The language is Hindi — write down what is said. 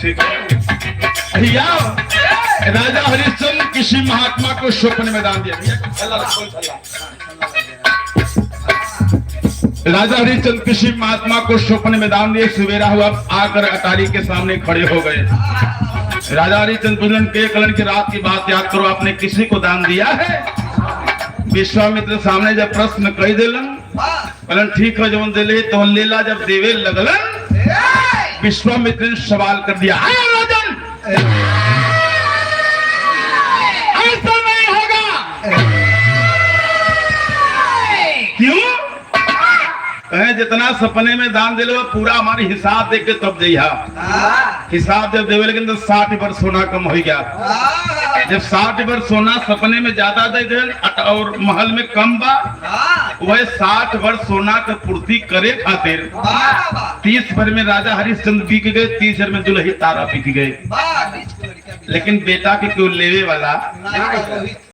ठीक है भैया। राजा हरिश्चंद्र किसी महात्मा को स्वप्न में दान दिया। राजा हरिश्चंद्र किसी महात्मा को स्वप्न में दान दिए। सवेरा हुआ, आकर अटारी के सामने खड़े हो गए। राजा हरिश्चंद्र पूछन के कलन की रात की बात याद करो, आपने किसी को दान दिया है? विश्वामित्र सामने जब प्रश्न कही दिलन, कलन ठीक है जब दिले तो लेला। जब देवे लगलन, विश्वामित्र ने सवाल कर दिया, राजन ऐसा नहीं होगा। क्यों? कहे जितना सपने में दान दिले वो पूरा हमारी हिसाब देख के तब जइहा। हिसाब जब देवे लेकिन तो 60 वर्ष सोना कम हो गया। जब 60 वर्ष सोना सपने में ज्यादा दे दे और महल में कम बा, वह 60 वर्ष सोना के पूर्ति करे खातिर 30 भर में राजा हरिश्चंद्र बिक गए, 30 भर में दुल्ही तारा बिक गए। लेकिन बेटा के क्यों लेवे वाला